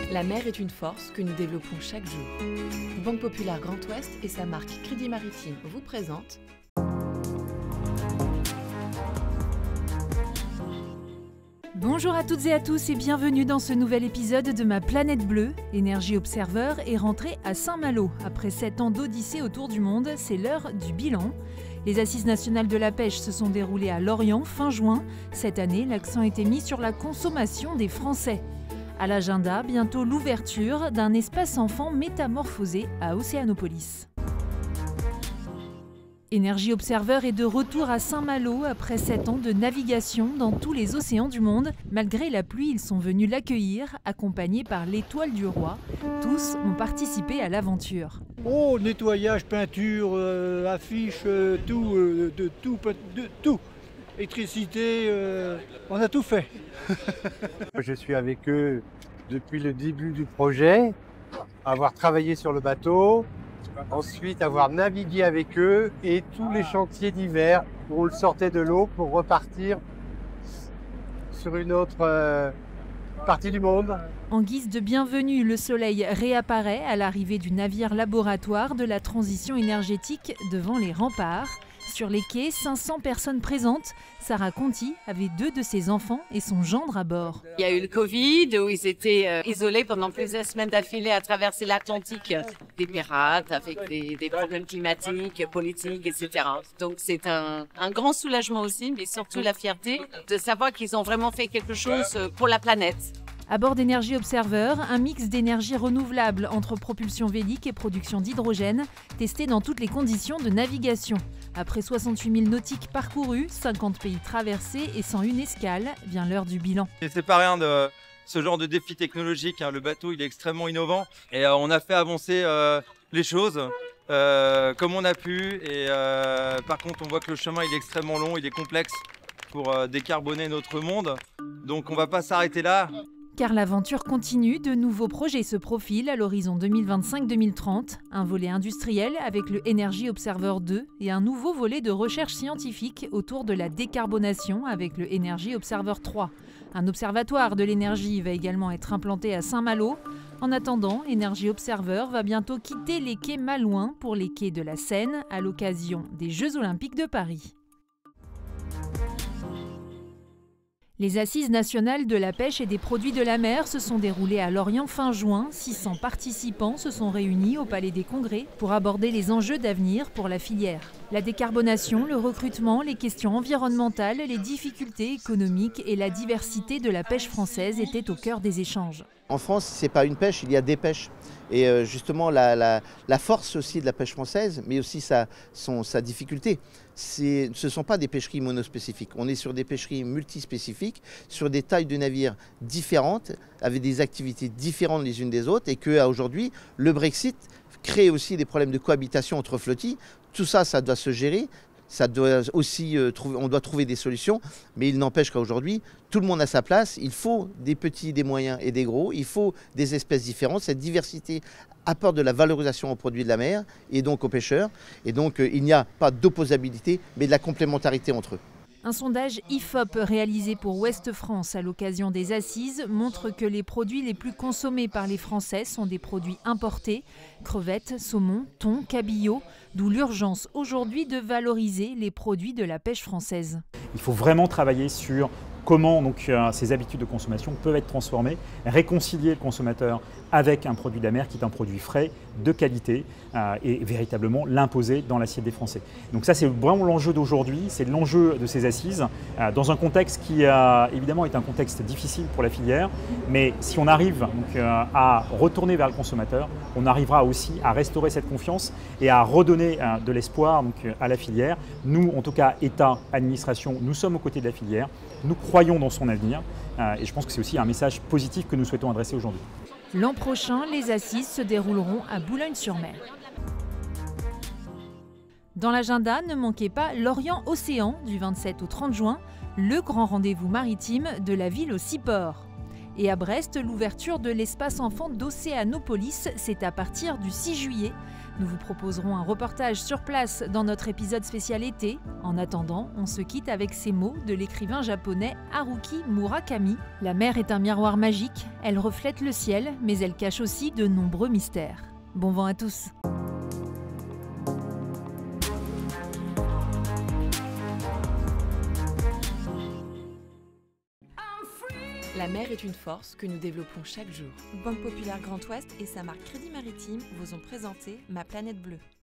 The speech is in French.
La mer est une force que nous développons chaque jour. Banque Populaire Grand Ouest et sa marque Crédit Maritime vous présentent Bonjour à toutes et à tous et bienvenue dans ce nouvel épisode de ma planète bleue. Énergie Observer est rentré à Saint-Malo. Après 7 ans d'odyssée autour du monde, c'est l'heure du bilan. Les Assises nationales de la pêche se sont déroulées à Lorient fin juin. Cette année, l'accent était mis sur la consommation des Français. À l'agenda, bientôt l'ouverture d'un espace enfant métamorphosé à Océanopolis. Énergie Observer est de retour à Saint-Malo après 7 ans de navigation dans tous les océans du monde. Malgré la pluie, ils sont venus l'accueillir, accompagnés par l'Étoile du Roi. Tous ont participé à l'aventure. Oh, nettoyage, peinture, affiches, tout. Électricité, on a tout fait. Je suis avec eux depuis le début du projet, avoir travaillé sur le bateau, ensuite avoir navigué avec eux et tous les chantiers d'hiver où on le sortait de l'eau pour repartir sur une autre partie du monde. En guise de bienvenue, le soleil réapparaît à l'arrivée du navire laboratoire de la transition énergétique devant les remparts. Sur les quais, 500 personnes présentes. Sarah Conti avait 2 de ses enfants et son gendre à bord. Il y a eu le Covid où ils étaient isolés pendant plusieurs semaines d'affilée à traverser l'Atlantique. Des pirates avec des problèmes climatiques, politiques, etc. Donc c'est un grand soulagement aussi, mais surtout la fierté de savoir qu'ils ont vraiment fait quelque chose pour la planète. À bord d'Énergie Observer, un mix d'énergie renouvelable entre propulsion vélique et production d'hydrogène, testé dans toutes les conditions de navigation. Après 68 000 nautiques parcourus, 50 pays traversés et 101 escales, vient l'heure du bilan. C'est pas rien de ce genre de défi technologique. Le bateau, il est extrêmement innovant et on a fait avancer les choses comme on a pu. Et par contre, on voit que le chemin, il est extrêmement long, il est complexe pour décarboner notre monde. Donc, on va pas s'arrêter là. Car l'aventure continue, de nouveaux projets se profilent à l'horizon 2025-2030. Un volet industriel avec le Energy Observer 2 et un nouveau volet de recherche scientifique autour de la décarbonation avec le Energy Observer 3. Un observatoire de l'énergie va également être implanté à Saint-Malo. En attendant, Energy Observer va bientôt quitter les quais malouins pour les quais de la Seine à l'occasion des Jeux Olympiques de Paris. Les Assises nationales de la pêche et des produits de la mer se sont déroulées à Lorient fin juin. 600 participants se sont réunis au Palais des Congrès pour aborder les enjeux d'avenir pour la filière. La décarbonation, le recrutement, les questions environnementales, les difficultés économiques et la diversité de la pêche française étaient au cœur des échanges. En France, ce n'est pas une pêche, il y a des pêches. Et justement, la force aussi de la pêche française, mais aussi sa difficulté, ce ne sont pas des pêcheries monospécifiques. On est sur des pêcheries multispécifiques, sur des tailles de navires différentes, avec des activités différentes les unes des autres, et qu'aujourd'hui, le Brexit crée aussi des problèmes de cohabitation entre flottilles. Tout ça, ça doit se gérer. Ça doit aussi on doit trouver des solutions, mais il n'empêche qu'aujourd'hui, tout le monde a sa place. Il faut des petits, des moyens et des gros. Il faut des espèces différentes. Cette diversité apporte de la valorisation aux produits de la mer et donc aux pêcheurs. Et donc, il n'y a pas d'opposabilité, mais de la complémentarité entre eux. Un sondage IFOP réalisé pour Ouest France à l'occasion des Assises montre que les produits les plus consommés par les Français sont des produits importés, crevettes, saumon, thon, cabillaud, d'où l'urgence aujourd'hui de valoriser les produits de la pêche française. Il faut vraiment travailler sur comment ces habitudes de consommation peuvent être transformées, réconcilier le consommateur avec un produit de la mer qui est un produit frais, de qualité, et véritablement l'imposer dans l'assiette des Français. Donc ça, c'est vraiment l'enjeu d'aujourd'hui, c'est l'enjeu de ces assises, dans un contexte qui évidemment est un contexte difficile pour la filière, mais si on arrive à retourner vers le consommateur, on arrivera aussi à restaurer cette confiance et à redonner de l'espoir à la filière. Nous, en tout cas, État, administration, nous sommes aux côtés de la filière, nous croyons dans son avenir et je pense que c'est aussi un message positif que nous souhaitons adresser aujourd'hui. L'an prochain, les assises se dérouleront à Boulogne-sur-Mer. Dans l'agenda, ne manquez pas Lorient Océan du 27 au 30 juin, le grand rendez-vous maritime de la ville aux 6 ports. Et à Brest, l'ouverture de l'espace enfant d'Océanopolis, c'est à partir du 6 juillet. Nous vous proposerons un reportage sur place dans notre épisode spécial été. En attendant, on se quitte avec ces mots de l'écrivain japonais Haruki Murakami. La mer est un miroir magique, elle reflète le ciel, mais elle cache aussi de nombreux mystères. Bon vent à tous! La mer est une force que nous développons chaque jour. Banque Populaire Grand Ouest et sa marque Crédit Maritime vous ont présenté Ma Planète Bleue.